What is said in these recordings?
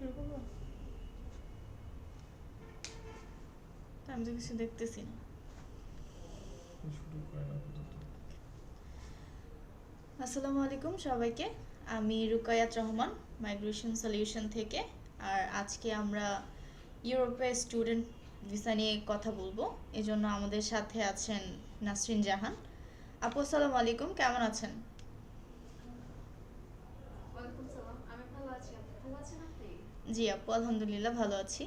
শুরু করবো? আমি তো কিছু দেখতেছি না। আসসালামু আলাইকুম সবাইকে। আমি রুকায়াত রহমান, মাইগ্রেশন সলিউশন থেকে। আর আজকে আমরা ইউরোপে স্টুডেন্ট ভিসা নিয়ে কথা বলবো। এজন্য আমাদের সাথে আছেন নাসরিন জাহান আপু। আসসালামু আলাইকুম, কেমন আছেন? ওয়ালাইকুম সালাম। আমি ভালো আছি। আপনি ভালো আছেন আপনি? জি আপু, আলহামদুলিল্লাহ ভালো আছি।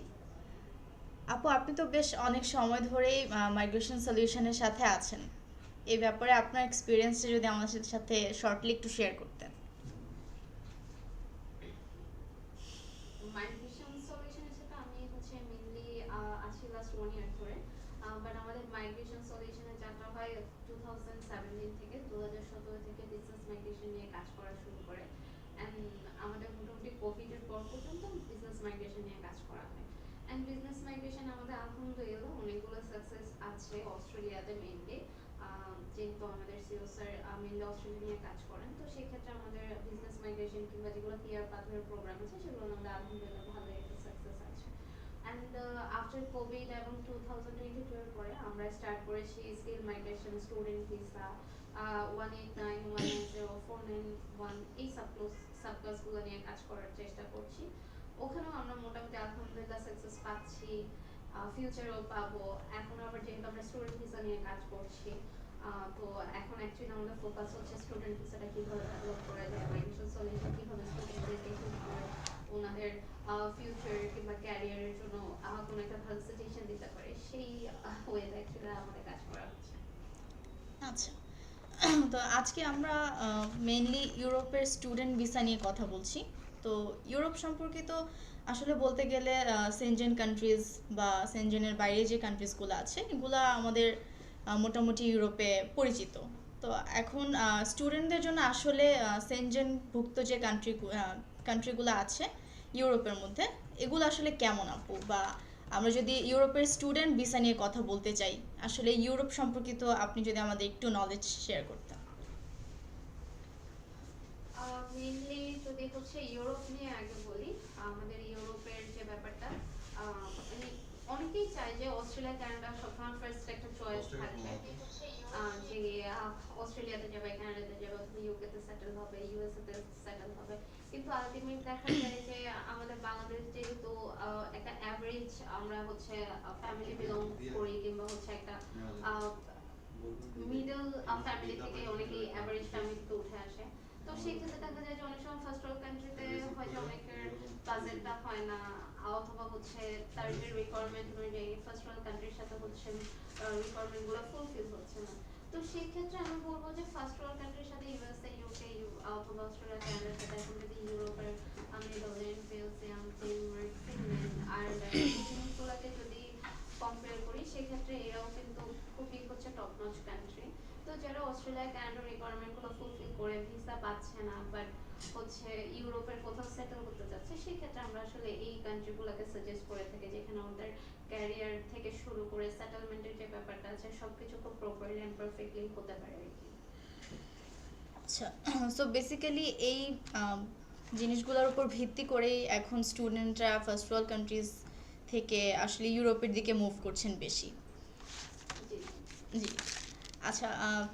আপু, আপনি তো বেশ অনেক সময় ধরেই মাইগ্রেশন সলিউশনের সাথে আছেন। এই ব্যাপারে আপনার এক্সপিরিয়েন্সটা যদি আমাদের সাথে শর্টলি একটু শেয়ার করতেন। মাইগ্রেশন সলিউশনের সাথে আমি মেইনলি আছি লাস্ট 1 ইয়ার ধরে। বাট আমাদের মাইগ্রেশন সলিউশনের যাত্রা হয় 2017 থেকে 2017 থেকে বিজনেস মাইগ্রেশন নিয়ে কাজ করা শুরু করে। অ্যান্ড আমাদের মোটামুটি কোভিডের পর পর্যন্ত বিজনেস মাইগ্রেশন নিয়ে কাজ করা হয়। অ্যান্ড বিজনেস মাইগ্রেশন আমাদের আলহামদুলিল্লাহ অনেকগুলো সাকসেস আছে অস্ট্রেলিয়াতে মেইনলি। যেহেতু আমাদের সিও স্যার মেইনলি অস্ট্রেলিয়া নিয়ে কাজ করেন, তো সেক্ষেত্রে আমাদের বিজনেস মাইগ্রেশন কিংবা যেগুলো পিআর পাথরের প্রোগ্রাম আছে সেগুলো আমাদের আলহামদুলিল্লাহ ভালো একটা সাকসেস আছে। অ্যান্ড আফটার কোভিড এবং 2022 এর পরে আমরা স্টার্ট করেছি স্কিল মাইগ্রেশন, স্টুডেন্ট ভিসা, 189, 190, 491 এই সাবক্লাসগুলো নিয়ে কাজ করার চেষ্টা করছি। ওখানেও আমরা মোটামুটি আলহামদুলিল্লাহ সাকসেস পাচ্ছি, ফিউচারেও পাবো। এখন আবার যেহেতু আমরা স্টুডেন্ট ভিসা নিয়ে কাজ করছি, তো এখন অ্যাকচুয়ালি আমাদের ফোকাস হচ্ছে স্টুডেন্ট ভিসাটা কীভাবে ডেভেলপ করা যায়, মাইগ্রেশন সলিউশন কীভাবে স্টুডেন্টদেরকে হেল্প করে ওনাদের ফিউচার কিংবা ক্যারিয়ারের জন্য কোনো একটা ভালো সাজেশন দিতে পারে, সেই ওয়েতে অ্যাকচুয়ালি আমাদের কাজ করা হচ্ছে। আচ্ছা, তো আজকে আমরা মেইনলি ইউরোপের স্টুডেন্ট ভিসা নিয়ে কথা বলছি। তো ইউরোপ সম্পর্কিত আসলে বলতে গেলে সেনজেন কান্ট্রিজ বা সেনজেনের বাইরে যে কান্ট্রিজগুলো আছে এগুলো আমাদের মোটামুটি ইউরোপে পরিচিত। তো এখন স্টুডেন্টদের জন্য আসলে সেনজেনভুক্ত যে কান্ট্রিগুলো আছে ইউরোপের মধ্যে, এগুলো আসলে কেমন আপু? বা আমরা যদি ইউরোপের স্টুডেন্ট ভিসা নিয়ে কথা বলতে চাই, আসলে ইউরোপ সম্পর্কিত আপনি যদি আমাদের একটু নলেজ শেয়ার করতেন। মেইনলি যদি ইউরোপ নিয়ে আগে বলি, আমাদের ইউরোপের যে ব্যাপারটা, মানে অনেকেই চায় যে অস্ট্রেলিয়া কানাডা সবসময় ফার্স্ট একটা চয়েস থাকবে, যে অস্ট্রেলিয়াতে যাবে, কানাডাতে যাবে, অথবা ইউকেতে সেটেল হবে, ইউএসএতে সেটেল হবে। কিন্তু আলটিমেট দেখা যায় যে আমাদের বাংলাদেশ যেহেতু একটা অ্যাভারেজ, আমরা ফ্যামিলি বিলং করি কিংবা একটা মিডল ফ্যামিলি থেকে অনেকেই অ্যাভারেজ ফ্যামিলি থেকে উঠে আসে। তো সেই ক্ষেত্রে দেখা যায় যে অনেক সময় ফার্স্ট ওয়ার্ল্ড কান্ট্রিতে হয় যে অনেকের বাজেটটা হয় না, অথবা তার যে রিকোয়ারমেন্ট অনুযায়ী ফার্স্ট ওয়ার্ল্ড কান্ট্রির সাথে রিকোয়ারমেন্ট গুলো ফুলফিল হচ্ছে না। তো সেই ক্ষেত্রে আমি বলবো যে ফার্স্ট ওয়ার্ল্ড কান্ট্রির সাথে ইউএসএ, ইউকে অথবা অস্ট্রেলিয়া, কানাডার সাথে এখন যদি ইউরোপের Netherland, Belgium, Denmark, Finland, Ireland এই জিনিসগুলোকে যদি কম্পেয়ার করি, সেক্ষেত্রে এরাও কিন্তু খুবই টপ নচ কান্ট্রি। তো যারা অস্ট্রেলিয়া, কানাডার রিকোয়ারমেন্ট গুলো ফুলফিল করে ভিসা পাচ্ছে না, বাট ইউরোপের কোথাও সেটেল করতে চাচ্ছে, সেক্ষেত্রে আমরা আসলে এই কান্ট্রিগুলোকে সাজেস্ট করে থাকি, যেখানে আমাদের ক্যারিয়ার থেকে শুরু করে সেটেলমেন্টের যে ব্যাপারটা আছে সবকিছু খুব প্রপারলি এন্ড পারফেক্টলি হতে পারে আর কি। আচ্ছা, সো বেসিক্যালি এই জিনিসগুলোর উপর ভিত্তি করেই এখন স্টুডেন্টরা ফার্স্ট ওয়ার্ল্ড কান্ট্রিজ থেকে আসলে ইউরোপের দিকে মুভ করছেন বেশি। জি জি। জি। আচ্ছা,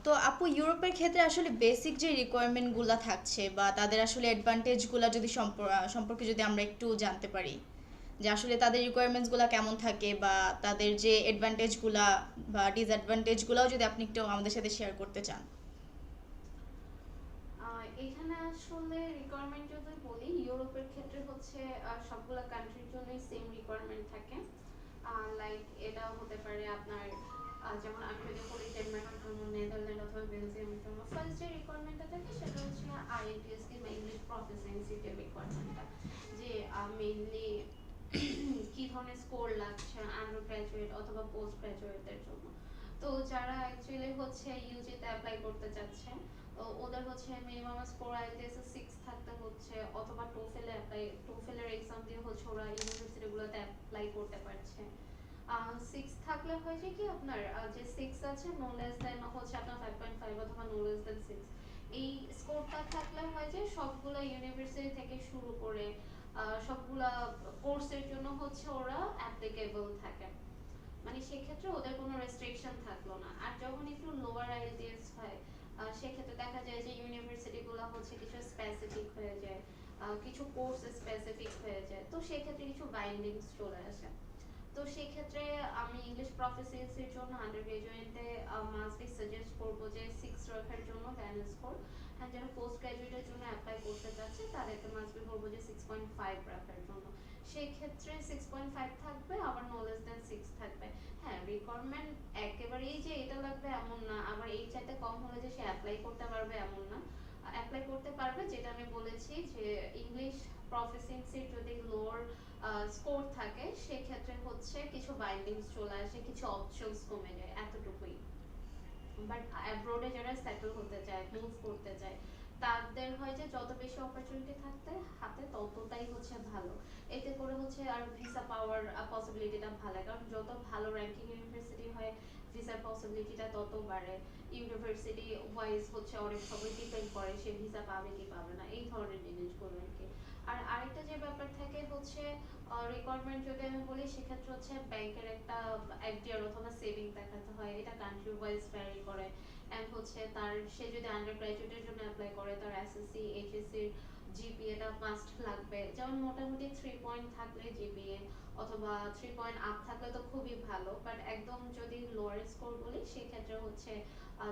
তো আপু, ইউরোপের ক্ষেত্রে আসলে বেসিক যে রিকোয়ারমেন্টগুলো থাকছে বা তাদের আসলে অ্যাডভান্টেজগুলো যদি সম্পর্কে যদি আমরা একটু জানতে পারি, যে আসলে তাদের রিকোয়ারমেন্টসগুলো কেমন থাকে বা তাদের যে অ্যাডভান্টেজগুলো বা ডিসঅ্যাডভান্টেজগুলোও যদি আপনি একটু আমাদের সাথে শেয়ার করতে চান। এখানে আসলে রিকোয়ারমেন্ট যদি বলি, ইউরোপের ক্ষেত্রে সবগুলা কান্ট্রির জন্যই সেম রিকোয়ারমেন্ট থাকে। লাইক এটা হতে পারে আপনার, যেমন আমি যদি বলি ডেনমার্কের জন্য, নেদারল্যান্ড অথবা বেলজিয়ামের জন্য ফার্স্ট যে রিকোয়ারমেন্টটা থাকে সেটা আইএলটিএস কিংবা ইংলিশ প্রফিসিয়েন্সি যে রিকোয়ারমেন্টটা, যে মেইনলি কি ধরনের স্কোর লাগছে আন্ডার গ্রাজুয়েট অথবা পোস্ট গ্রাজুয়েটদের জন্য। তো যারা অ্যাকচুয়ালি ইউজিতে অ্যাপ্লাই করতে চাচ্ছে, তো ওদের মিনিমাম স্কোর আইএলটিএস 6 থাকতে হচ্ছে, অথবা টোফেলের এক্সাম দিয়ে ওরা ইউনিভার্সিটিগুলোতে অ্যাপ্লাই করতে পারছে। 6 থাকলে হয় যে কি আপনার যে 6 আছে নো লেস দেন আপনার 5.5 অথবা নো লেস দেন 6, এই স্কোরটা থাকলে হয় যে সবগুলো ইউনিভার্সিটি থেকে শুরু করে সবগুলা কোর্সের জন্য হচ্ছে ওরা অ্যাপ্লিকেবল থাকে। মানে সেক্ষেত্রে ওদের কোনো রেস্ট্রিকশন থাকলো না। আর যখন একটু লোয়ার আইএলটিএস হয় সেক্ষেত্রে দেখা যায় যে ইউনিভার্সিটিগুলো হচ্ছে কিছু স্পেসিফিক হয়ে যায়, কিছু কোর্স স্পেসিফিক হয়ে যায়, তো সেক্ষেত্রে কিছু বাইন্ডিংস চলে আসে। তো সেক্ষেত্রে আমি ইংলিশ প্রফিসিয়েন্সির জন্য আন্ডার গ্রাজুয়েটে মাস্টলি সাজেস্ট করবো যে 6 রাখার জন্য ব্যান স্কোর, অ্যান্ড যারা পোস্ট গ্রাজুয়েটের জন্য অ্যাপ্লাই করতে চাচ্ছে তাদেরকে মাস্টলি বলবো যে 6.5 রাখার জন্য। সেই ক্ষেত্রে 6.5 থাকবে, আবার নো লেস দেন 6 থাকবে। হ্যাঁ, রিকোয়ারমেন্ট একেবারেই যে এটা লাগবে এমন না, আবার এই চাইতে কম হলে যে সে অ্যাপ্লাই করতে পারবে এমন না। অ্যাপ্লাই করতে পারবে, যেটা আমি বলেছি যে ইংলিশ প্রফিসিয়েন্সির যদি লোয়ার স্কোর থাকে সেক্ষেত্রে হচ্ছে কিছু বাইন্ডিংস চলে আসে, কিছু অপশনস কমে যায়, এতটুকুই। বাট অ্যাব্রোডে যারা সেটেল হতে চায়, মুভ করতে চায়, তাদের হয় যে যত বেশি অপরচুনিটি থাকতে হাতে ততটাই হচ্ছে ভালো। এতে করে হচ্ছে আর ভিসা পাওয়ার পসিবিলিটিটা ভালো, কারণ যত ভালো র্যাঙ্কিং ইউনিভার্সিটি হয় ভিসার পসিবিলিটিটা তত বাড়ে। ইউনিভার্সিটি ওয়াইজ হচ্ছে অনেক সময় ডিপেন্ড করে সে ভিসা পাবে কি পাবে না, এই ধরনের জিনিসগুলো আর কি। আর আরেকটা যে ব্যাপার থাকে হচ্ছে রিকোয়ারমেন্ট যদি আমি বলি সেক্ষেত্রে হচ্ছে ব্যাংকের একটা এফডিআর অথবা সেভিং দেখাতে হয়, এটা কান্ট্রি ওয়াইজ ভ্যারি করে। এন্ড হচ্ছে তার সে যদি আন্ডার গ্রাজুয়েটের জন্য অ্যাপ্লাই করে তার এসএসসি এইচএসসি জিপিএটা মাস্ট লাগবে, যেমন মোটামুটি 3 পয়েন্ট থাকলে জিপিএ, অথবা 3 পয়েন্ট আপ থাকলে তো খুবই ভালো। বাট একদম যদি লোয়ার স্কোর বলি সেক্ষেত্রে হচ্ছে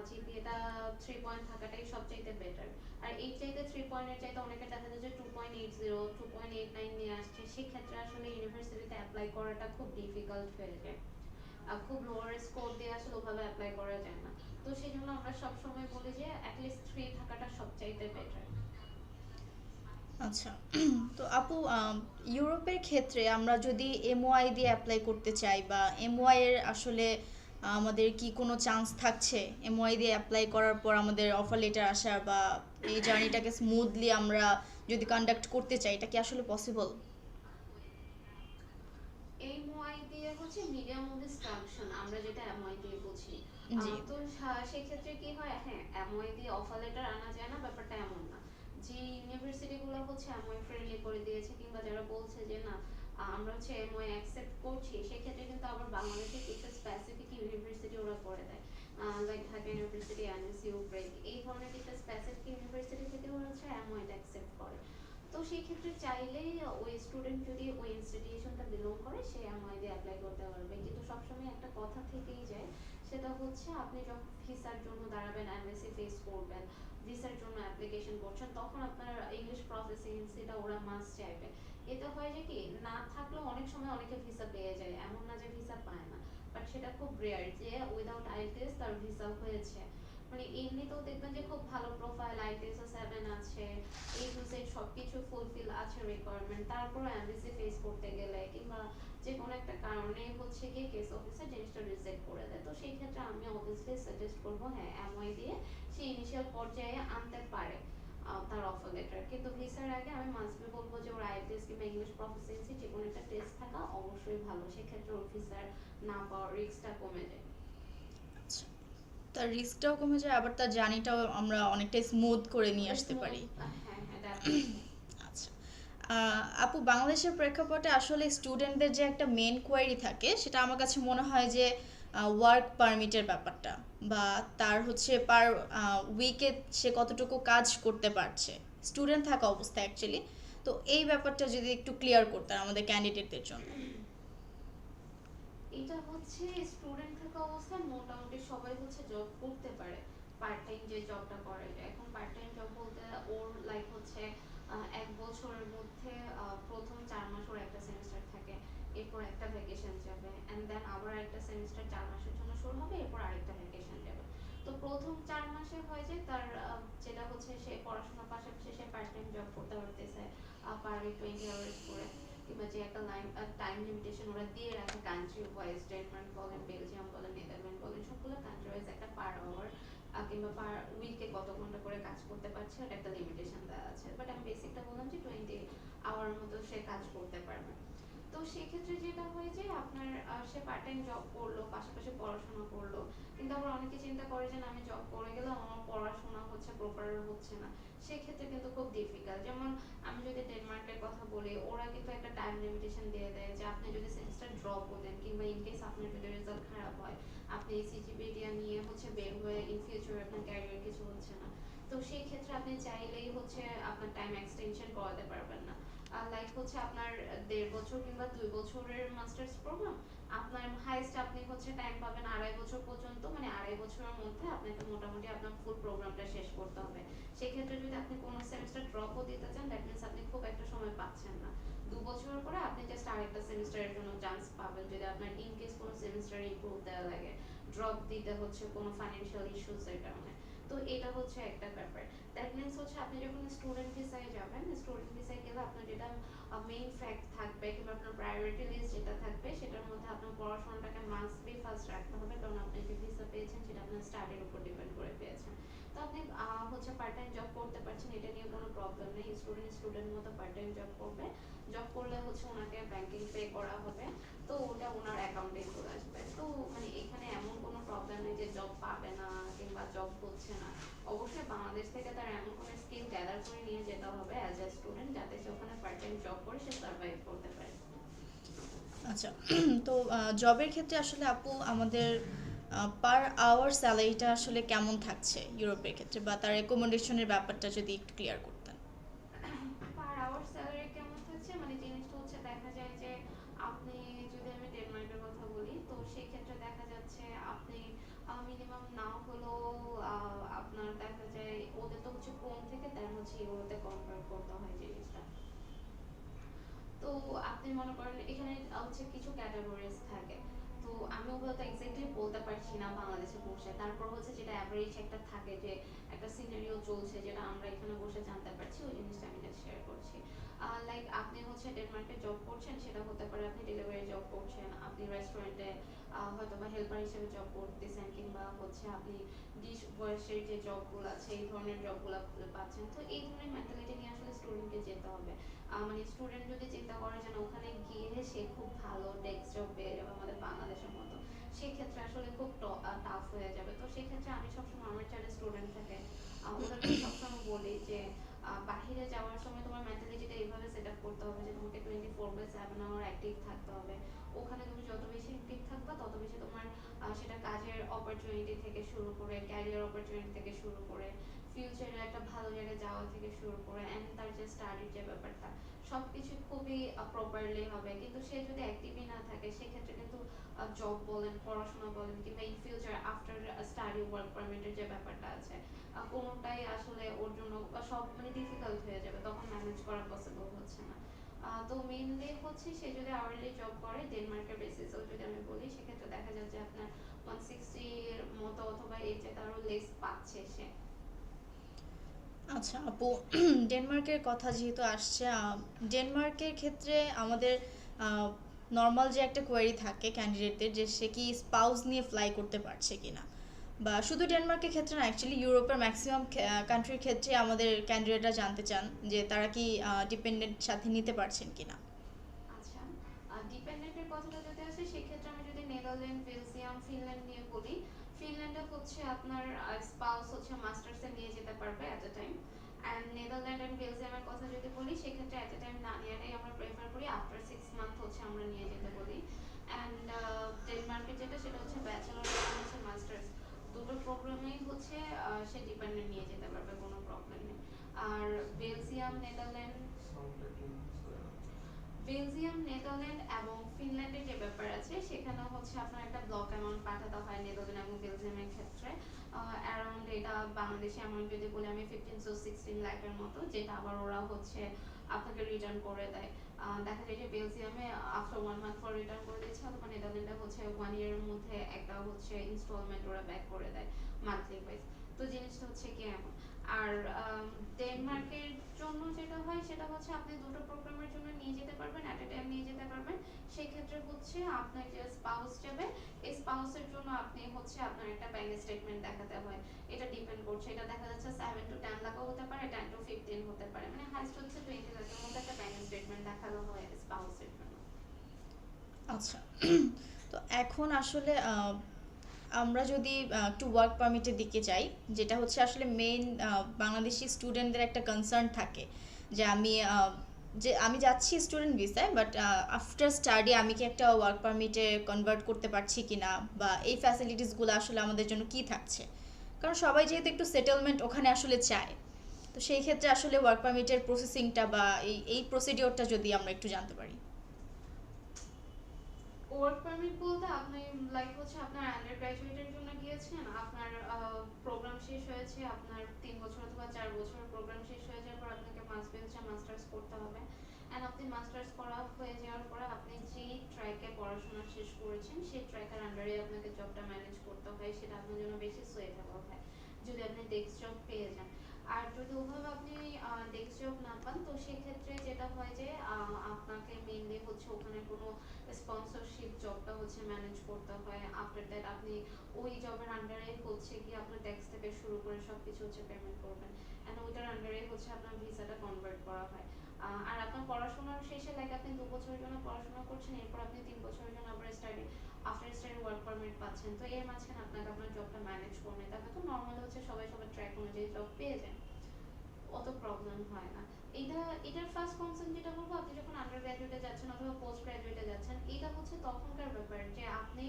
জিপিএটা 3 পয়েন্ট থাকাটাই সবচাইতে বেটার। আর এই চাইতে 3 পয়েন্টের চাইতে অনেকে দেখা যায় যে 2.80 2.89 নিয়ে আসছে, সেক্ষেত্রে আসলে ইউনিভার্সিটিতে অ্যাপ্লাই করাটা খুব ডিফিকাল্ট হয়ে যায়। খুব লোয়ার স্কোর দিয়ে আসলে ওভাবে অ্যাপ্লাই করা যায় না। তো সেই জন্য আমরা সবসময় বলি যে অ্যাটলিস্ট 3 থাকাটা সবচাইতে বেটার। আচ্ছা। তো আপু, ইউরোপের ক্ষেত্রে আমরা যদি এমওআই দিয়ে অ্যাপ্লাই করতে চাই, বা এমওআই এর আসলে আমাদের কি কোনো চান্স থাকছে এমওআই দিয়ে অ্যাপ্লাই করার পর আমাদের অফার লেটার আসার, বা এই জার্নিটাকে স্মুথলি আমরা যদি কন্ডাক্ট করতে চাই, এটা কি আসলে পসিবল? এই এমওআই দিয়ে হচ্ছে মিডিয়াম অফ ডিস্ট্রাকশন আমরা যেটা এমওআই দিয়ে বুঝি। জি। তো সেক্ষেত্রে কি হয়, হ্যাঁ এমওআই দিয়ে অফার লেটার আনা যায় না ব্যাপারটা এমন না। যে ইউনিভার্সিটি গুলো হচ্ছে এমওআই ফ্রেন্ডলি করে দিয়েছে, কিংবা যারা বলছে যে না আমরা হচ্ছে এমওআই অ্যাকসেপ্ট করছি, সেক্ষেত্রে কিন্তু আবার বাংলাদেশে কিছু স্পেসিফিক ইউনিভার্সিটি ওরা করে দেয়, like Dhaka university, NSU, BRAC, এই ধরনের কিছু স্পেসিফিক ইউনিভার্সিটি থেকে ওরা হচ্ছে এমওআইটা অ্যাকসেপ্ট করে। তো সেই ক্ষেত্রে চাইলেই ওই স্টুডেন্ট যদি ওই ইনস্টিটিউশনটা বিলং করে সে এমওআই দিয়ে অ্যাপ্লাই করতে পারবে। কিন্তু সবসময় একটা কথা থেকেই যায়, সেটা হচ্ছে আপনি যখন ভিসার জন্য দাঁড়াবেন, এমএসসি ফেস করবেন, ভিসার জন্য অ্যাপ্লিকেশন করছেন, তখন আপনার ইংলিশ প্রসেসিংটা ওরা মাস্ট চাইবে। এতে হয় যে কি, না থাকলেও অনেক সময় অনেকে ভিসা পেয়ে যায়, এমন না যে ভিসা পায় না, বাট সেটা খুব রেয়ার যে উইদাউট আইএলটিএস তার ভিসা হয়েছে। মানে এমনিতেও দেখবেন যে খুব ভালো প্রোফাইল, আইটিএসও 7 আছে, এ টু জেড সবকিছু ফুলফিল আছে রিকোয়ারমেন্ট, তারপরও এমবিসি ফেস করতে গেলে কিংবা যে কোনো একটা কারণে হচ্ছে গিয়ে কেস অফিসার জিনিসটা রিজেক্ট করে দেয়, তো সেই ক্ষেত্রে আমি অবভিয়াসলি সাজেস্ট করবো হ্যাঁ এমওআই দিয়ে সে ইনিশিয়াল পর্যায়ে আনতে পারে তার অফার লেটার। কিন্তু ভিসার আগে আমি মাস্ট বলবো যে ওর আইএলটিএস কিংবা ইংলিশ প্রফিসিয়েন্সি যে কোনো একটা টেস্ট থাকা অবশ্যই ভালো, সেক্ষেত্রে ওর ভিসার না পাওয়ার রিস্কটা কমে যায়। আচ্ছা। তার রিস্কটাও কমে যায়, আবার তার জার্নিটাও আমরা অনেকটাই স্মুথ করে নিয়ে আসতে পারি। হ্যাঁ হ্যাঁ ডেফিনেটলি। আচ্ছা। আপু, বাংলাদেশের প্রেক্ষাপটে আসলে স্টুডেন্টদের যে একটা মেন কোয়ারি থাকে, সেটা আমার কাছে মনে হয় যে ওয়ার্ক পারমিটের ব্যাপারটা, বা তার হচ্ছে পার উইকে সে কতটুকু কাজ করতে পারছে স্টুডেন্ট থাকা অবস্থায় অ্যাকচুয়ালি। তো এই ব্যাপারটা যদি একটু ক্লিয়ার করতেন আমাদের ক্যান্ডিডেটদের জন্য। এটা হচ্ছে স্টুডেন্ট থাকা অবস্থায় মোটামুটি সবাই হচ্ছে জব করতে পারে, পার্ট টাইম যে জবটা করে যায়। এখন পার্ট টাইম জব বলতে ওর লাইক হচ্ছে 1 বছরের মধ্যে প্রথম 4 মাস ওর একটা সেমিস্টার থাকে, এরপর একটা ভ্যাকেশন যাবে, এন্ড দেন আবার একটা সেমিস্টার 4 মাসের জন্য শুরু হবে, এরপর আরেকটা ভ্যাকেশন যাবে। তো প্রথম 4 মাসে হয় যে তার যেটা হচ্ছে সে পড়াশোনার পাশাপাশি সে পার্ট টাইম জব করতে পারতেছে, পার উইক 20 আওয়ার্স করে, কিংবা যে একটা টাইম লিমিটেশন ওরা দিয়ে রাখে কান্ট্রি ওয়াইজ, ডেনমার্ক বলেন, বেলজিয়াম বলেন, নেদারল্যান্ড বলেন, সবগুলো কান্ট্রি ওয়াইজ একটা পার আওয়ার কিংবা পার উইকে কত ঘন্টা করে কাজ করতে পারছে ওটা একটা লিমিটেশন দেওয়া আছে। বাট আমি বেসিকটা বললাম যে 20 আওয়ার মতো সে কাজ করতে পারবে। তো সেক্ষেত্রে যেটা হয় যে আপনার সে পার্ট টাইম জব করলো, পাশাপাশি পড়াশোনা করলো। কিন্তু আবার অনেকে চিন্তা করে যে না, আমি জব করে গেলাম, আমার পড়াশোনা হচ্ছে প্রপার হচ্ছে না। সেক্ষেত্রে কিন্তু খুব ডিফিকাল্ট। যেমন আমি যদি ডেনমার্কের কথা বলি, ওরা কিন্তু একটা টাইম লিমিটেশন দিয়ে দেয় যে আপনি যদি সেমিস্টার ড্রপও দেন, কিংবা ইন কেস আপনার যদি রেজাল্ট খারাপ হয়, আপনি সিজিপিএ নিয়ে হচ্ছে বের হয়ে ইন ফিউচার আপনার ক্যারিয়ার কিছু হচ্ছে না, তো সেই ক্ষেত্রে আপনি চাইলেই হচ্ছে আপনার টাইম এক্সটেনশন করাতে পারবেন না। লাইক হচ্ছে আপনার 1.5 বছর কিংবা 2 বছরের মাস্টার্স প্রোগ্রাম, আপনার হাইস্ট আপনি হচ্ছে টাইম পাবেন 2.5 বছর পর্যন্ত, মানে 2.5 বছরের মধ্যে আপনাকে মোটামুটি আপনার ফুল প্রোগ্রামটা শেষ করতে হবে। সেক্ষেত্রে যদি আপনি কোনো সেমিস্টার ড্রপও দিতে চান, দ্যাট মিনস আপনি খুব একটা সময় পাচ্ছেন না। 2 বছরের পরে আপনি জাস্ট আরেকটা সেমিস্টারের জন্য চান্স পাবেন, যদি আপনার ইন কেস কোনো সেমিস্টারে ইমপ্রুভ দেওয়া লাগে, ড্রপ দিতে হচ্ছে কোনো ফাইন্যান্সিয়াল ইস্যুসের কারণে। তো এটা হচ্ছে একটা ব্যাপার। দ্যাট মিনস হচ্ছে আপনি যখন স্টুডেন্ট ভিসায় যাবেন, স্টুডেন্ট ভিসায় গেলে আপনার যেটা মেইন ফ্যাক্ট থাকবে কিংবা আপনার প্রায়োরিটি লিস্ট যেটা থাকবে, সেটার মধ্যে আপনার পড়াশোনাটাকে মাস্ট বি ফার্স্ট রাখতে হবে, কারণ আপনি যে ভিসা পেয়েছেন সেটা আপনার স্টাডির উপর ডিপেন্ড করে পেয়েছেন। তো আপনি হচ্ছে পার্ট টাইম জব করতে পারছেন, এটা নিয়ে কোনো প্রবলেম নেই। স্টুডেন্ট মতো পার্ট টাইম জব করবে, জব করলে হচ্ছে ওনাকে ব্যাংকিং পে করা হবে, তো ওটা ওনার অ্যাকাউন্টে চলে আসবে। তো মানে এখানে এমন কোনো প্রবলেম নেই যে জব পাবে না কিংবা জব হচ্ছে না। অবশ্যই বাংলাদেশ থেকে তার এমন কোনো স্কিল গ্যাদার করে নিয়ে যেতে হবে অ্যাজ এ স্টুডেন্ট, যাতে সে ওখানে পার্ট টাইম জব করে সে সার্ভাইভ করতে পারে। আচ্ছা। তো জবের ক্ষেত্রে আসলে আপু আমাদের পার আওয়ার স্যালারিটা আসলে কেমন থাকছে ইউরোপের ক্ষেত্রে, বা তার রেকমেন্ডেশনের ব্যাপারটা যদি একটু ক্লিয়ার করতেন। পার আওয়ার স্যালারি কেমন থাকছে, মানে জিনিসটা হচ্ছে দেখা যায় যে আপনি, যদি আমি ডেনমার্কের কথা বলি, তো সেই ক্ষেত্রে দেখা যাচ্ছে আপনি মিনিমাম না হলেও আপনার দেখা যায় ওদের তো হচ্ছে ক্রোন থেকে দেন হচ্ছে ইউরোতে কনভার্ট করতে হয় জিনিসটা। তো আপনি মনে করেন এখানে হচ্ছে কিছু ক্যাটাগরিজ থাকে, তো আমি ওগুলো তো এক্স্যাক্টলি বলতে পারছি না বাংলাদেশে বসে। তারপর হচ্ছে যেটা অ্যাভারেজ একটা থাকে, যে একটা সিনারিও চলছে যেটা আমরা এখানে বসে জানতে পারছি, ওই জিনিসটা আমি জাস্ট শেয়ার করছি। লাইক আপনি হচ্ছে ডেনমার্কে জব করছেন, সেটা হতে পারে আপনি ডেলিভারি জব করছেন, আপনি রেস্টুরেন্টে হয়তো বা হেল্পার হিসেবে জব করতেছেন, কিংবা হচ্ছে আপনি ডিশ বয়সের যে জবগুলো আছে এই ধরনের জবগুলো পাচ্ছেন। তো এই ধরনের মেন্টালিটি নিয়ে আসলে স্টুডেন্টকে যেতে হবে। মানে স্টুডেন্ট যদি চিন্তা করে যে না, ওখানে গিয়ে সে খুব ভালো ডেস্ক জব পেয়ে যাবে আমাদের বাংলাদেশের মতো, সেক্ষেত্রে আসলে খুব টাফ হয়ে যাবে। তো সেক্ষেত্রে আমি সবসময়, আমার যারা স্টুডেন্ট থাকে ওদেরকে সবসময় বলি যে বাহিরে যাওয়ার সময় তোমার মেন্টালিটিটা এইভাবে সেট আপ করতে হবে যে তোমাকে 24/7 আওয়ার অ্যাক্টিভ থাকতে হবে। ওখানে তুমি যত বেশি অ্যাক্টিভ থাকবা, তত বেশি তোমার সেটা কাজের অপরচুনিটি থেকে শুরু করে, ক্যারিয়ার অপরচুনিটি থেকে শুরু করে, ফিউচারে একটা ভালো জায়গায় যাওয়া থেকে শুরু করে, অ্যান্ড তার যে স্টাডির যে ব্যাপারটা, সবকিছু খুবই প্রপারলি হবে। কিন্তু সে যদি অ্যাক্টিভই না থাকে, সেক্ষেত্রে কিন্তু জব বলেন, পড়াশোনা বলেন, কিংবা in future after study work পারমিটের যে ব্যাপারটা আছে, কোনোটাই আসলে ওর জন্য সব মানে ডিফিকাল্ট হয়ে যাবে, তখন ম্যানেজ করা পসিবল হচ্ছে না। তো মেইনলি হচ্ছে সে যদি আওয়ারলি জব করে ডেনমার্কের বেসিসেও যদি আমি বলি, সেক্ষেত্রে দেখা যাচ্ছে আপনার 160 এর মতো অথবা এর চেয়ে আরও লেস পাচ্ছে সে। আচ্ছা আপু, ডেনমার্কের কথা যেহেতু আসছে, ডেনমার্কের ক্ষেত্রে আমাদের নর্মাল যে একটা কোয়েরি থাকে ক্যান্ডিডেটদের, যে সে কি স্পাউস নিয়ে ফ্লাই করতে পারছে কিনা, বা শুধু ডেনমার্কের ক্ষেত্রে না, অ্যাকচুয়ালি ইউরোপের ম্যাক্সিমাম কান্ট্রির ক্ষেত্রে আমাদের ক্যান্ডিডেটরা জানতে চান যে তারা কি ডিপেন্ডেন্ট সাথে নিতে পারছেন কিনা। আচ্ছা, ডিপেন্ডেন্টের কথাটা যদি আসে, সেক্ষেত্রে আমি যদি নেদারল্যান্ড, বেলজিয়াম, ফিনল্যান্ড নিয়ে বলি, ফিনল্যান্ডে হচ্ছে আপনার স্পাউস হচ্ছে মাস্টার্সে নিয়ে যেতে পারবে at a time. And Netherland and বেলজিয়ামের কথা যদি বলি, সেক্ষেত্রে অ্যাট এ টাইম না নেওয়াটাই আমরা প্রেফার করি, আফটার 6 মান্থ হচ্ছে আমরা নিয়ে যেতে বলি। অ্যান্ড ডেনমার্কের যেটা, সেটা হচ্ছে ব্যাচেলর এবং হচ্ছে মাস্টার্স, দুটো প্রোগ্রামেই হচ্ছে সে ডিপেন্ডেন্ট নিয়ে যেতে পারবে, কোনো প্রবলেম নেই। আর বেলজিয়াম, নেদারল্যান্ড, বেলজিয়াম, নেদারল্যান্ড এবং ফিনল্যান্ডের যে ব্যাপার আছে, সেখানে হচ্ছে আপনার একটা ব্লক অ্যামাউন্ট পাঠাতে হয় নেদারল্যান্ড এবং বেলজিয়ামের ক্ষেত্রে। অ্যারাউন্ড এটা বাংলাদেশে অ্যামাউন্ট যদি বলি আমি, 15 to 16 লাখের মতো, যেটা আবার ওরা হচ্ছে আপনাকে রিটার্ন করে দেয়। দেখা যায় যে বেলজিয়ামে আফটার 1 মান্থ পর রিটার্ন করে দিচ্ছে, অথবা নেদারল্যান্ডে হচ্ছে 1 ইয়ারের মধ্যে একটা হচ্ছে ইনস্টলমেন্ট ওরা ব্যাক করে দেয় মান্থলি ওয়াইজ। তো জিনিসটা হচ্ছে কি এমন। আর ডেনমার্কের জন্য যেটা হয়, সেটা হচ্ছে আপনি দুটো প্রোগ্রামের জন্য নিয়ে যেতে পারবেন, অ্যাট এ টাইম নিয়ে যেতে পারবেন। সেই ক্ষেত্রে হচ্ছে আপনার যে স্পাউস যাবে, এই স্পাউসের জন্য আপনি হচ্ছে আপনার একটা ব্যাংক স্টেটমেন্ট দেখাতে হয়। এটা ডিপেন্ড করছে, এটা দেখা যাচ্ছে 7 to 10 লাখও হতে পারে, 10 to 15 হতে পারে, মানে হাইস্ট হচ্ছে 20 লাখের মধ্যে একটা ব্যাংক স্টেটমেন্ট দেখানো হয় স্পাউসের জন্য। তো এখন আসলে আমরা যদি একটু ওয়ার্ক পারমিটের দিকে যাই, যেটা হচ্ছে আসলে মেইন বাংলাদেশি স্টুডেন্টদের একটা কনসার্ন থাকে যে আমি যাচ্ছি স্টুডেন্ট ভিসায়, বাট আফটার স্টাডি আমি কি একটা ওয়ার্ক পারমিটে কনভার্ট করতে পারছি কিনা, বা এই ফ্যাসিলিটিসগুলো আসলে আমাদের জন্য কি থাকছে। কারণ সবাই যেহেতু একটু সেটেলমেন্ট ওখানে আসলে চায়, তো সেই ক্ষেত্রে আসলে ওয়ার্ক পারমিটের প্রসেসিংটা বা এই প্রসিডিওরটা যদি আমরা একটু জানতে পারি। ওয়ার্ক পারমিট বলতে আপনি লাইক হচ্ছে আপনার আন্ডার গ্রাজুয়েটের জন্য গিয়েছেন, আপনার প্রোগ্রাম শেষ হয়েছে, আপনার 3 বছর অথবা 4 বছর প্রোগ্রাম শেষ হয়ে যাওয়ার পর আপনাকে মাস্ট বি হচ্ছে মাস্টার্স করতে হবে। অ্যান্ড আপনি মাস্টার্স করা হয়ে যাওয়ার পরে আপনি যেই ট্র্যাকে পড়াশোনা শেষ করেছেন সেই ট্র্যাকের আন্ডারে আপনাকে জবটা ম্যানেজ করতে হয়, সেটা আপনার জন্য বেশি সুইটেবল হয় যদি আপনি ডেস্ক জব পেয়ে যান। আর যদি ওভাবে আপনি ডেস্ক জব না পান, তো সেক্ষেত্রে যেটা হয় যে আপনাকে মেইনলি হচ্ছে ওখানে কোনো স্পন্সরশিপ জবটা হচ্ছে ম্যানেজ করতে হয়। আফটার দ্যাট আপনি ওই জবের আন্ডারে হচ্ছে কি আপনার ট্যাক্স থেকে শুরু করে সবকিছু হচ্ছে পেমেন্ট করবেন, এন্ড ওইটার আন্ডারে হচ্ছে আপনার ভিসাটা কনভার্ট করা হয়। আর আপনার পড়াশোনার শেষে লাইক আপনি 2 বছরের জন্য পড়াশোনা করছেন, এরপর আপনি 3 বছরের জন্য আবার study after study work permit পাচ্ছেন। তো এর মাঝখানে আপনাকে আপনার জবটা ম্যানেজ করে নিতে হবে। তো নর্মালি হচ্ছে সবাই সবার ট্র্যাক অনুযায়ী জব পেয়ে যায়, অত প্রবলেম হয় না। এটার ফার্স্ট কনসার্ন যেটা বলবো, আপনি যখন আন্ডার গ্রাজুয়েটে যাচ্ছেন অথবা পোস্ট গ্রাজুয়েটে যাচ্ছেন, এটা হচ্ছে তখনকার ব্যাপার যে আপনি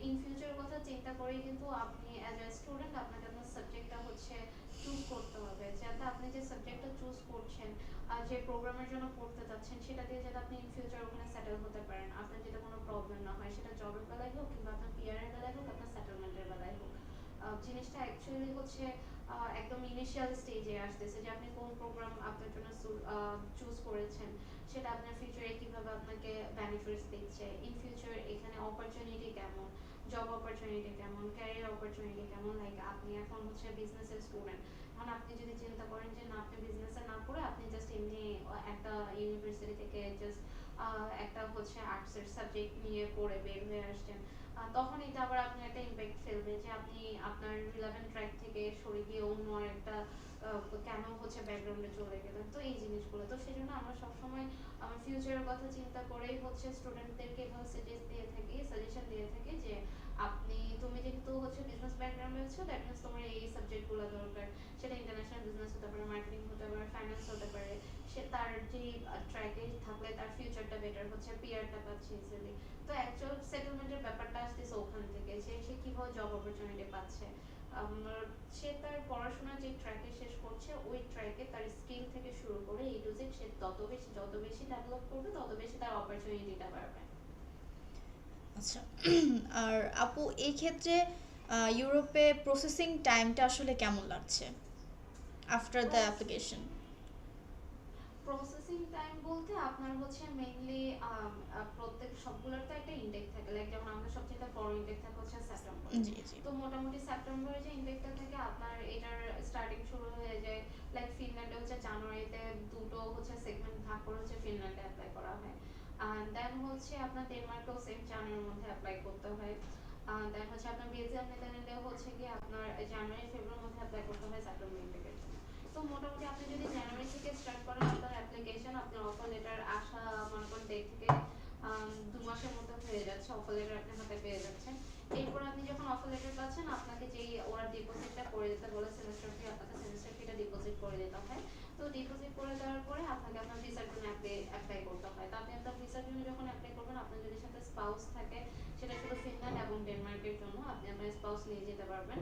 ইন ফিউচার কথা চিন্তা করেই কিন্তু আপনি অ্যাজ এ স্টুডেন্ট আপনাকে আপনার সাবজেক্টটা হচ্ছে চুজ করতে হবে, যাতে আপনি যে সাবজেক্টটা চুজ করছেন আর যে প্রোগ্রামের জন্য পড়তে যাচ্ছেন সেটা দিয়ে যাতে আপনি ইন ফিউচার ওখানে সেটেল হতে পারেন, আপনার যাতে কোনো প্রবলেম না হয়, সেটা জবের বেলায় হোক কিংবা আপনার পিআর এর বেলায় হোক, আপনার সেটেলমেন্টের বেলায় হোক। জিনিসটা অ্যাকচুয়ালি হচ্ছে একদম ইনিশিয়াল স্টেজে আসতেছে যে আপনি কোন প্রোগ্রাম আপনার জন্য চুজ করেছেন, সেটা আপনার ফিউচারে কিভাবে আপনাকে বেনিফিটস দিচ্ছে, ইন ফিউচার এখানে অপরচুনিটি কেমন, জব অপরচুনিটি কেমন, ক্যারিয়ার অপরচুনিটি কেমন। লাইক আপনি এখন হচ্ছে বিজনেসের স্টুডেন্ট, এখন আপনি যদি চিন্তা করেন যে না আপনি বিজনেসে না পড়ে আপনি জাস্ট এমনি একটা ইউনিভার্সিটি থেকে জাস্ট একটা হচ্ছে আর্টসের সাবজেক্ট নিয়ে পড়ে বের হয়ে আসছেন, তখন এটা আবার আপনার একটা ইম্প্যাক্ট ফেলবে যে আপনি আপনার রিলেভেন্ট ট্র্যাক থেকে সরে গিয়ে অন্য একটা কেন হচ্ছে ব্যাকগ্রাউন্ডে চলে গেলেন। তো এই জিনিসগুলো, তো সেজন্য আমরা সবসময় আমার ফিউচারের কথা চিন্তা করেই হচ্ছে স্টুডেন্টদেরকে এভাবে সাজেশন দিয়ে থাকি যে তুমি যেহেতু হচ্ছে বিজনেস ব্যাকগ্রাউন্ডে আছো, দ্যাট মিন্স তোমার এই সাবজেক্টগুলো দরকার, সেটা ইন্টারন্যাশনাল বিজনেস হতে পারে, মার্কেটিং হতে পারে, ফাইন্যান্স হতে পারে। সে তার যে ট্র্যাকে থাকলে তার ফিউচারটা বেটার হচ্ছে, পিআরটা পাচ্ছে ইজিলি। তো অ্যাকচুয়াল সেটেলমেন্টের ব্যাপারটা আসতেছে ওখান থেকে যে সে কিভাবে জব অপরচুনিটি পাচ্ছে। সে তার পড়াশোনা যে ট্র্যাকে শেষ করছে ওই ট্র্যাকে তার স্কিল থেকে শুরু করে এ টু জেড সে যত বেশি ডেভেলপ করবে তত বেশি তার অপরচুনিটিটা বাড়বে। আচ্ছা। আর আপু, এই ক্ষেত্রে ইউরোপে প্রসেসিং টাইমটা আসলে কেমন লাগছে after the application? Processing time বলতে আপনার হচ্ছে মেইনলি প্রত্যেক সবগুলোর তো একটা ইনটেক থাকে, লাইক যেমন আমাদের সবচেয়ে বড় ইনটেক থাকে হচ্ছে সেপ্টেম্বর। জি জি। তো মোটামুটি সেপ্টেম্বরে যে ইনটেকটা থাকে আপনার এটার স্টার্টিং শুরু হয়ে যায় লাইক ফিনল্যান্ডে হচ্ছে জানুয়ারিতে দুটো হচ্ছে সেগমেন্ট ভাগ করে হচ্ছে ফিনল্যান্ডে অ্যাপ্লাই করা হয়। দেন হচ্ছে আপনার ডেনমার্কেও সেম জানুয়ারির মধ্যে অ্যাপ্লাই করতে হয়। দেন হচ্ছে আপনার বেলজিয়াম নেদারল্যান্ডেও হচ্ছে কি আপনার জানুয়ারি ফেব্রুয়ারির মধ্যে অ্যাপ্লাই করতে হয় সেপ্টেম্বর ইনটেকের জন্য। তো মোটামুটি আপনি যদি জানুয়ারি থেকে স্টার্ট করেন আপনার অ্যাপ্লিকেশন, আপনার অফার লেটার আসা মনে করেন ডেট থেকে 2 মাসের মতো হয়ে যাচ্ছে, অফার লেটার আপনার হাতে পেয়ে যাচ্ছেন। এরপর আপনি যখন অফার লেটার পাচ্ছেন আপনাকে যেই ওরা ডিপোজিটটা করে দিতে বলে সেমিস্টার ফি, আপনাকে সেমিস্টার ফিটা ডিপোজিট করে দিতে হয়। তো ডিপোজিট করে দেওয়ার পরে আপনাকে আপনার ভিসার জন্য অ্যাপ্লাই করতে হয়। তো আপনি আপনার ভিসার জন্য যখন অ্যাপ্লাই করবেন, আপনার যদি সাথে স্পাউস থাকে সেটা শুধু ফিনল্যান্ড এবং ডেনমার্কের জন্য, আপনি আপনার স্পাউস নিয়ে যেতে পারবেন।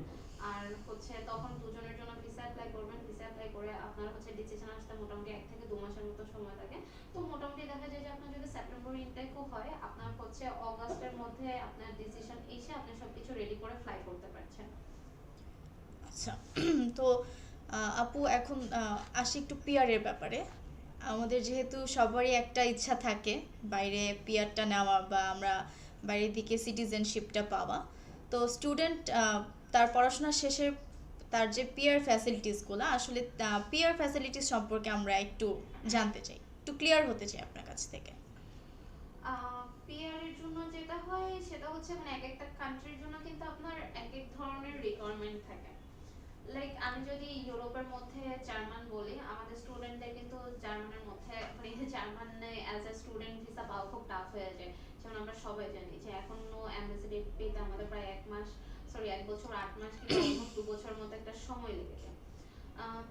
আর হচ্ছে তখন দুজনের জন্য ভিসা অ্যাপ্লাই করবেন, ভিসা অ্যাপ্লাই করে আপনার হচ্ছে ডিসিশন আসতে মোটামুটি 1 থেকে 2 মাসের মতো সময় লাগে। তো মোটামুটি দেখা যায় যে আপনার যদি সেপ্টেম্বর ইনটেকও হয় আপনার হচ্ছে অগাস্টের মধ্যে আপনার ডিসিশন এসে আপনি সবকিছু রেডি করে ফ্লাই করতে পারছেন। আচ্ছা। তো আপু, এখন আসি একটু পিআর এর ব্যাপারে। আমাদের যেহেতু সবারই একটা ইচ্ছা থাকে বাইরে পিআরটা নেওয়া বা আমরা বাইরের দিকে সিটিজেনশিপটা পাওয়া। তো স্টুডেন্ট তার পড়াশোনা শেষে তার যে পিআর ফ্যাসিলিটিসগুলো, আসলে পিআর ফ্যাসিলিটিস সম্পর্কে আমরা একটু জানতে চাই, একটু ক্লিয়ার হতে চাই আপনার কাছ থেকে। পিআর এর জন্য যেটা হয় সেটা হচ্ছে মানে এক একটা কান্ট্রির জন্য কিন্তু আপনার এক এক ধরনের রিকোয়ারমেন্ট থাকে। লাইক আমি যদি ইউরোপের মধ্যে জার্মান বলি, আমাদের স্টুডেন্টদের কিন্তু জার্মানের মধ্যে মানে জার্মানে অ্যাজ এ স্টুডেন্ট ভিসা পাওয়া খুব টাফ হয়ে যায়। যেমন আমরা সবাই জানি যে এখনো অ্যাম্বাসিডর পেতে আমাদের প্রায় 1 বছর 8 মাস কিংবা অলমোস্ট 2 বছর মতো একটা সময় লেগে যায়।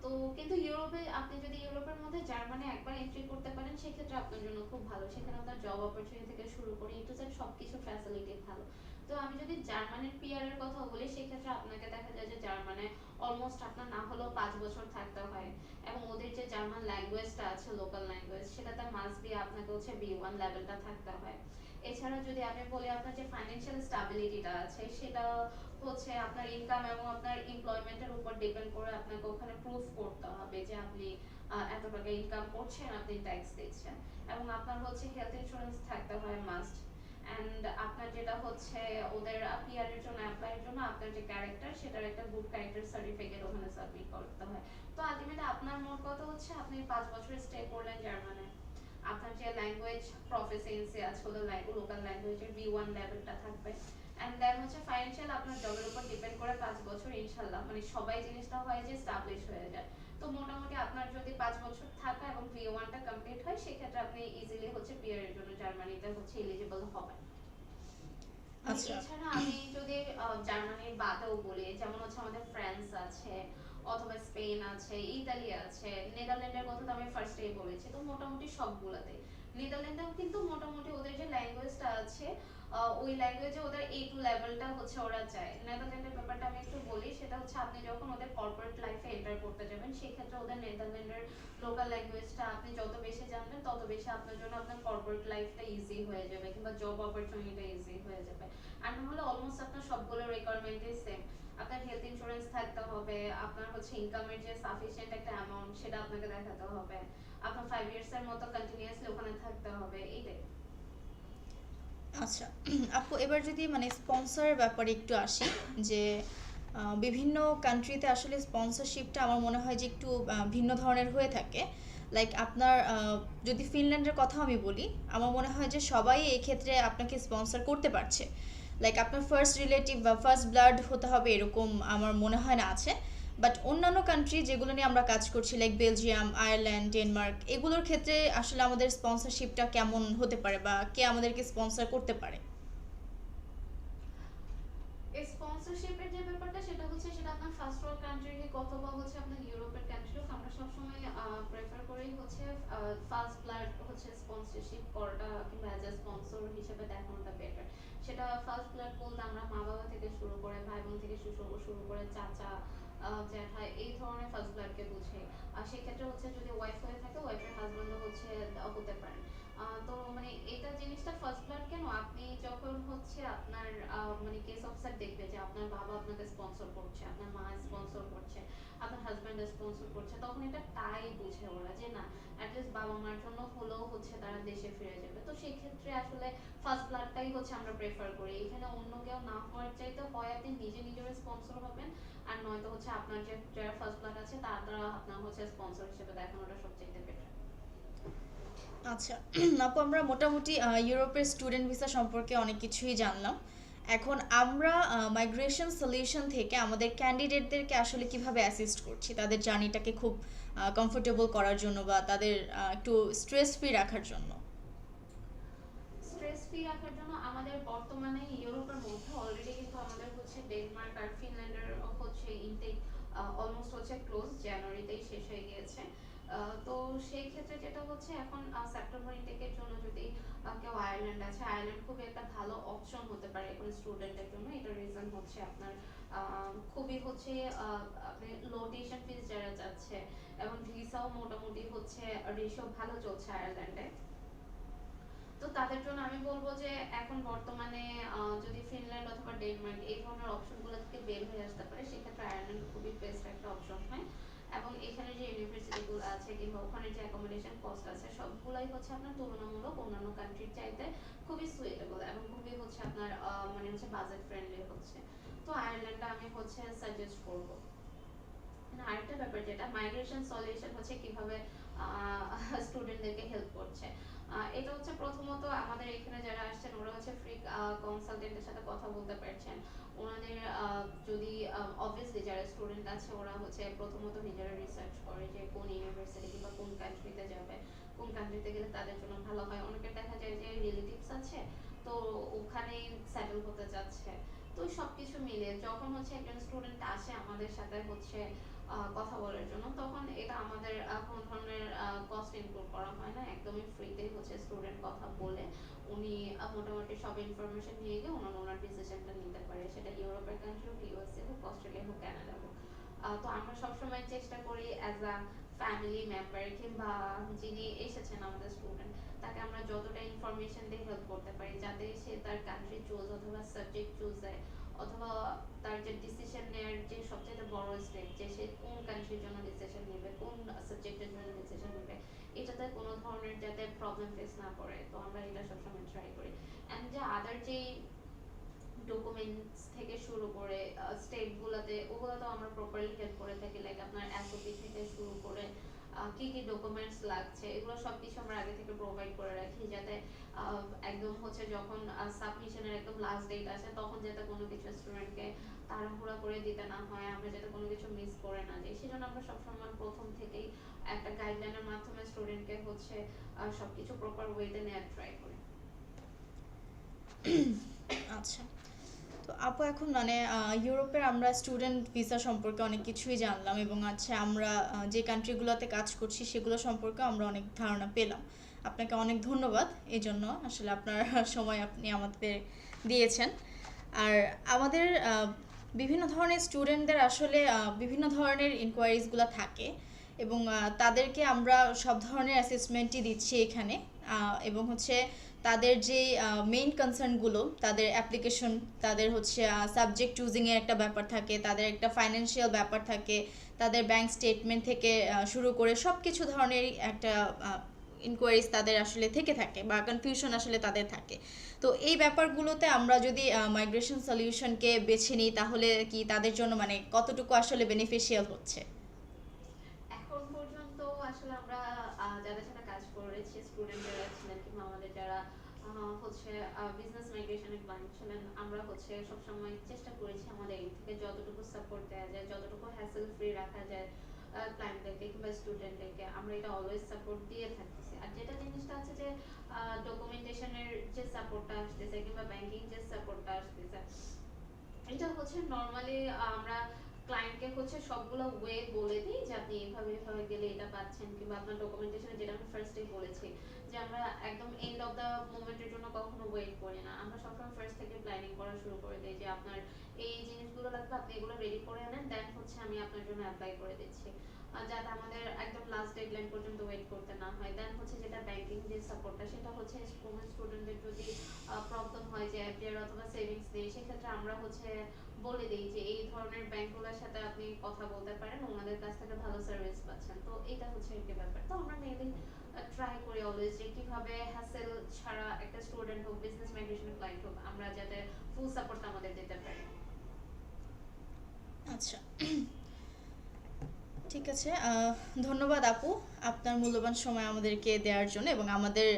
তো কিন্তু ইউরোপে আপনি যদি ইউরোপের মধ্যে জার্মানি একবার এন্ট্রি করতে পারেন সেক্ষেত্রে আপনার জন্য খুব ভালো, সেখানে আপনার জব অপরচুনিটি থেকে শুরু করে এ টু জেড সবকিছু ফ্যাসিলিটি ভালো। তো আমি যদি জার্মানির পিআর এর কথা বলি সেক্ষেত্রে আপনাকে দেখা যায় যে জার্মানে অলমোস্ট আপনার না হলেও 5 বছর থাকতে হয়, এবং ওদের যে জার্মান ল্যাঙ্গুয়েজটা আছে লোকাল ল্যাঙ্গুয়েজ সেটাতে মাস্ট বি আপনাকে হচ্ছে B1 লেভেলটা থাকতে হয়। এছাড়া যদি আমি বলি আপনার যে ফাইন্যান্সিয়াল স্ট্যাবিলিটিটা আছে সেটা হচ্ছে আপনার ইনকাম এবং আপনার এমপ্লয়মেন্টের উপর ডিপেন্ড করে আপনাকে ওখানে প্রুফ করতে হবে যে আপনি এত টাকা ইনকাম করছেন, আপনি ট্যাক্স দিচ্ছেন, এবং আপনার হচ্ছে হেলথ ইন্স্যুরেন্স থাকতে হয় মাস্ট। অ্যান্ড আপনার যেটা হচ্ছে ওদের পিআর এর জন্য অ্যাপ্লাইয়ের জন্য আপনার যে ক্যারেক্টার সেটার একটা গুড ক্যারেক্টার সার্টিফিকেট ওখানে সাবমিট করতে হয়। তো আলটিমেটলি আপনার মোট কথা হচ্ছে আপনি 5 বছর স্টে করলেন জার্মানে, আপনার যে ল্যাঙ্গুয়েজ প্রফিসিয়েন্সি আছে ওদের লোকাল ল্যাঙ্গুয়েজের B1 লেভেলটা থাকবে, এন্ড দেন হচ্ছে ফাইন্যান্সিয়াল আপনার জবের উপর ডিপেন্ড করে 5 বছর ইনশাল্লাহ মানে সবাই জিনিসটা হয় যে স্টাবলিশ হয়ে যায়। তো মোটামুটি আপনার যদি 5 বছর থাকা এবং B1টা কমপ্লিট হয় সেক্ষেত্রে আপনি ইজিলি হচ্ছে পিআর এর জন্য জার্মানিতে হচ্ছে এলিজিবল হবেন। আচ্ছা। এছাড়া আমি যদি জার্মানির বাদেও বলি যেমন হচ্ছে আমাদের ফ্রান্স আছে অথবা স্পেন আছে, ইতালি আছে, নেদারল্যান্ডের কথা তো আমি ফার্স্টেই বলেছি, তো মোটামুটি সবগুলাতে নেদারল্যান্ডেও কিন্তু মোটামুটি ওদের যে ল্যাঙ্গুয়েজটা আছে ওই ল্যাঙ্গুয়েজে ওদের A2 লেভেলটা হচ্ছে ওরা চায়। নেদারল্যান্ডের ব্যাপারটা আমি একটু বলি, সেটা হচ্ছে আপনি যখন ওদের কর্পোরেট লাইফে এন্টার করতে যাবেন সেক্ষেত্রে ওদের নেদারল্যান্ডের লোকাল ল্যাঙ্গুয়েজটা আপনি যত বেশি জানবেন তত বেশি আপনার জন্য আপনার কর্পোরেট লাইফটা ইজি হয়ে যাবে কিংবা জব অপরচুনিটিটা ইজি হয়ে যাবে। আর না হলে অলমোস্ট আপনার সবগুলো রিকোয়ারমেন্টই সেম, আপনার হেলথ ইন্স্যুরেন্স থাকতে হবে, আপনার হচ্ছে ইনকামের যে সাফিসিয়েন্ট একটা অ্যামাউন্ট সেটা আপনাকে দেখাতে হবে, আপনার 5 ইয়ার্স এর মতো কন্টিনিউয়াসলি ওখানে থাকতে হবে, এইটাই। আচ্ছা আপু, এবার যদি মানে স্পন্সরের ব্যাপারে একটু আসি, যে বিভিন্ন কান্ট্রিতে আসলে স্পন্সরশিপটা আমার মনে হয় যে একটু ভিন্ন ধরনের হয়ে থাকে। লাইক আপনার যদি ফিনল্যান্ডের কথা আমি বলি, আমার মনে হয় যে সবাই এই ক্ষেত্রে আপনাকে স্পন্সর করতে পারছে। লাইক আপনার ফার্স্ট রিলেটিভ বা ফার্স্ট ব্লাড হতে হবে এরকম আমার মনে হয় না আছে। বাট অন্যান্য কান্ট্রি যেগুলো নিয়ে আমরা কাজ করছি, লাইক বেলজিয়াম, আয়ারল্যান্ড, ডেনমার্ক, এগুলোর ক্ষেত্রে আসলে আমাদের স্পন্সরশিপটা কেমন হতে পারে বা কে আমাদেরকে স্পন্সর করতে পারে? এই স্পন্সরশিপের যে ব্যাপারটা সেটা হচ্ছে সেটা আপনার ফার্স্ট ওয়ার্ল্ড কান্ট্রি হোক অথবা হচ্ছে আপনার ইউরোপের কান্ট্রি হোক, আমরা সবসময় প্রেফার করি হচ্ছে ফার্স্ট ব্লাড হচ্ছে স্পন্সরশিপ করাটা কিংবা অ্যাজ এ স্পন্সর হিসেবে দেখানোটা বেটার। সেটা ফার্স্ট ব্লাড বলতে আমরা মা বাবা থেকে শুরু করে ভাই বোন থেকে শুরু করে চাচা জ্যাঠাই এই ধরনের ফার্স্ট ব্লাডকে বুঝে। আর সেক্ষেত্রে হচ্ছে যদি ওয়াইফ হয়ে থাকে ওয়াইফের হাজবেন্ডও হচ্ছে হতে পারে। তো মানে এটা জিনিসটা ফার্স্ট ব্লাড কেন, আপনি যখন হচ্ছে আপনার মানে কেস অফিসার দেখবে যে আপনার বাবা আপনাকে স্পন্সর করছে, আপনার মা স্পন্সর করছে, আপনার হাজব্যান্ড স্পন্সর করছে, তখন এটা তাই বুঝে ওরা যে না অ্যাটলিস্ট বাবা মার জন্য হলেও হচ্ছে তারা দেশে ফিরে যাবে। তো সেই ক্ষেত্রে আসলে ফার্স্ট ব্লাডটাই হচ্ছে আমরা প্রেফার করি। এখানে অন্য কেউ না হওয়ার চাইতে হয় আপনি নিজে নিজের স্পন্সর হবেন, আর নয়তো হচ্ছে আপনার যে যারা ফার্স্ট ব্লাড আছে তারা আপনার হচ্ছে স্পন্সর হিসেবে দেখানোটা সবচেয়ে বেটার। আচ্ছা আপু, আমরা মোটামুটি ইউরোপের স্টুডেন্ট ভিসা সম্পর্কে অনেক কিছুই জানলাম। এখন আমরা মাইগ্রেশন সলিউশন থেকে আমাদের ক্যান্ডিডেটদেরকে আসলে কিভাবে অ্যাসিস্ট করছি তাদের জার্নিটাকে খুব কমফোর্টেবল করার জন্য বা তাদের একটু স্ট্রেস ফ্রি রাখার জন্য? স্ট্রেস ফ্রি রাখার জন্য আমাদের বর্তমানে ইউরোপের মধ্যে অলরেডি কিন্তু আমাদের হচ্ছে ডেনমার্ক আর ফিনল্যান্ডের হচ্ছে ইনটেক অলমোস্ট হচ্ছে ক্লোজ, জানুয়ারিতেই শেষ হয়ে গিয়েছে। তো সেই ক্ষেত্রে যেটা হচ্ছে এখন সেপ্টেম্বর ইনটেকের জন্য যদি কেউ আয়ারল্যান্ড আছে, আয়ারল্যান্ড খুবই একটা ভালো অপশন হতে পারে এখন স্টুডেন্টের জন্য। এটার রিজন হচ্ছে আপনার খুবই হচ্ছে আপনি লো টিউশন ফিস যারা যাচ্ছে এবং ভিসাও মোটামুটি হচ্ছে রেশিও ভালো চলছে আয়ারল্যান্ডে। তো তাদের জন্য আমি বলবো যে এখন বর্তমানে যদি ফিনল্যান্ড অথবা ডেনমার্ক এই ধরনের অপশনগুলো থেকে বের হয়ে আসতে পারে সেক্ষেত্রে আয়ারল্যান্ড খুবই বেস্ট একটা অপশন হয়। এবং এখানে যে ইউনিভার্সিটিগুলো আছে কিংবা ওখানে যে অ্যাকোমোডেশন কস্ট আছে সবগুলাই হচ্ছে আপনার তুলনামূলক অন্যান্য কান্ট্রির চাইতে খুবই সুইটেবল এবং খুবই হচ্ছে আপনার মানে হচ্ছে বাজেট ফ্রেন্ডলি হচ্ছে। তো আয়ারল্যান্ডটা আমি হচ্ছে সাজেস্ট করবো। আরেকটা ব্যাপার যেটা মাইগ্রেশন সলিউশন হচ্ছে কিভাবে স্টুডেন্টদেরকে হেল্প করছে, এটা হচ্ছে প্রথমত আমাদের এখানে যারা আসছেন ওরা হচ্ছে ফ্রি কনসালটেন্টের সাথে কথা বলতে পারছেন। ওনাদের যদি অবভিয়াসলি যারা স্টুডেন্ট আছে ওরা হচ্ছে প্রথমত নিজেরা রিসার্চ করে যে কোন ইউনিভার্সিটি কিংবা কোন কান্ট্রিতে যাবে, কোন কান্ট্রিতে গেলে তাদের জন্য ভালো হয়। অনেকের দেখা যায় যে রিলেটিভস আছে, তো ওখানেই সেটেল হতে চাচ্ছে। তো সবকিছু মিলিয়ে যখন হচ্ছে একজন স্টুডেন্ট আসে আমাদের সাথে হচ্ছে কথা বলার জন্য, তখন এটা আমাদের কোনো ধরনের কস্ট ইনক্লুড করা হয় না, একদমই ফ্রিতেই হচ্ছে স্টুডেন্ট কথা বলে উনি মোটামুটি সব ইনফরমেশন নিয়ে গিয়ে ওনার ডিসিশনটা নিতে পারে, সেটা ইউরোপের কান্ট্রি হোক, ইউএসএ হোক, অস্ট্রেলিয়া হোক, কানাডা হোক। তো আমরা সবসময় চেষ্টা করি অ্যাজ আ ফ্যামিলি মেম্বার কিংবা যিনি এসেছেন আমাদের স্টুডেন্ট, তাকে আমরা যতটা ইনফরমেশন দিয়ে হেল্প করতে পারি যাতে সে তার কান্ট্রি চুজ অথবা সাবজেক্ট চুজ দেয়, অথবা তার যে ডিসিশন নেওয়ার যে সবচেয়ে বড় স্টেপ, যে সে কোন কান্ট্রির জন্য ডিসিশন নেবে, কোন সাবজেক্টের জন্য ডিসিশন নেবে, এটাতে কোনো ধরনের যাতে প্রবলেম ফেস না করে। তো আমরা এটা সবসময় ট্রাই করি। অ্যান্ড যে আদার যেই ডকুমেন্টস থেকে শুরু করে স্টেপগুলোতে, ওগুলোতেও আমরা প্রপারলি হেল্প করে থাকি। লাইক আপনার এসওপি থেকে শুরু করে কি কি ডকুমেন্টস লাগছে, এগুলো সবকিছু আমরা আগে থেকে প্রোভাইড করে রাখি, যাতে একদম হচ্ছে যখন সাবমিশনের একদম লাস্ট ডেট আসে তখন যাতে কোনো কিছু স্টুডেন্টকে তাড়াহুড়া করে দিতে না হয়, আমরা যাতে কোনো কিছু মিস করে না যাই, সেজন্য আমরা সবসময় প্রথম থেকেই একটা গাইডলাইনের মাধ্যমে স্টুডেন্টকে হচ্ছে সবকিছু প্রপার ওয়েতে নেওয়ার ট্রাই করি। আচ্ছা, তো আপু এখন মানে ইউরোপের আমরা স্টুডেন্ট ভিসা সম্পর্কে অনেক কিছুই জানলাম, এবং আমরা যে কান্ট্রিগুলোতে কাজ করছি সেগুলো সম্পর্কে আমরা অনেক ধারণা পেলাম। আপনাকে অনেক ধন্যবাদ এই জন্য, আসলে আপনার সময় আপনি আমাদের দিয়েছেন। আর আমাদের বিভিন্ন ধরনের স্টুডেন্টদের আসলে বিভিন্ন ধরনের ইনকোয়ারিজগুলো থাকে, এবং তাদেরকে আমরা সব ধরনের অ্যাসেসমেন্টই দিচ্ছি এখানে, এবং তাদের যে মেইন কনসার্নগুলো, তাদের অ্যাপ্লিকেশন, তাদের সাবজেক্ট চুজিংয়ের একটা ব্যাপার থাকে, তাদের একটা ফাইন্যান্সিয়াল ব্যাপার থাকে, তাদের ব্যাংক স্টেটমেন্ট থেকে শুরু করে সব কিছু ধরনেরই একটা ইনকোয়ারিজ তাদের আসলে থেকে থাকে, বা কনফিউশন আসলে তাদের থাকে। তো এই ব্যাপারগুলোতে আমরা যদি মাইগ্রেশন সলিউশনকে বেছে নিই, তাহলে কি তাদের জন্য মানে কতটুকু আসলে বেনিফিশিয়াল হচ্ছে? এখন পর্যন্ত আসলে আমরা যাদের সাথে কাজ করেছি, স্টুডেন্ট যারা ছিলেন কিংবা আমাদের যারা হচ্ছে বিজনেস মাইগ্রেশনের ক্লায়েন্ট ছিলেন, আমরা হচ্ছে সবসময় চেষ্টা করেছি আমাদের এই থেকে যতটুকু সাপোর্ট দেওয়া যায়, যতটুকু হ্যাসেল ফ্রি রাখা যায় ক্লায়েন্টদেরকে কিংবা স্টুডেন্টদেরকে, আমরা এটা অলওয়েজ সাপোর্ট দিয়ে থাকতেছি। আর যেটা জিনিসটা আছে যে ডকুমেন্টেশনের যে সাপোর্টটা আসতেছে কিংবা ব্যাংকিং যে সাপোর্টটা আসতেছে, এটা হচ্ছে নরমালি আমরা ক্লায়েন্টকে হচ্ছে সবগুলো ওয়ে বলে দিই যে আপনি এইভাবে এইভাবে গেলে এটা পাচ্ছেন, কিংবা আপনার ডকুমেন্টেশনে যেটা আমি ফার্স্টেই বলেছি যে আমরা একদম এন্ড অফ দ্য মোমেন্টের জন্য কখনো ওয়েট করি না, আমরা সবসময় ফার্স্ট থেকে প্ল্যানিং করা শুরু করে দিই যে আপনার এই জিনিসগুলো লাগবে, আপনি এগুলো রেডি করে আনেন, দেন হচ্ছে আমি আপনার জন্য অ্যাপ্লাই করে দিচ্ছি, যাতে আমাদের একদম লাস্ট ডেডলাইন পর্যন্ত ওয়েট করতে না হয়। দেন হচ্ছে যেটা ব্যাংকিং যে সাপোর্টটা, সেটা হচ্ছে স্টুডেন্টদের যদি প্রবলেম হয় যে এফডিআর অথবা সেভিংস নেই, সেক্ষেত্রে আমরা হচ্ছে বলে দিই যে এই ধরনের ব্যাংকগুলোর সাথে আপনি কথা বলতে পারেন, ওনাদের কাছ থেকে ভালো সার্ভিস পাচ্ছেন। তো এটা হচ্ছে একটা ব্যাপার। তো আমরা মেইনলি ট্রাই করি অলওয়েজ যে কিভাবে হ্যাসেল ছাড়া একটা স্টুডেন্ট হোক, বিজনেস মাইগ্রেশন ক্লায়েন্ট হোক, আমরা যাতে ফুল সাপোর্ট আমাদের দিতে পারি। আচ্ছা, ঠিক আছে। ধন্যবাদ আপু, আপনার মূল্যবান সময় আমাদেরকে দেওয়ার জন্য, এবং আমাদের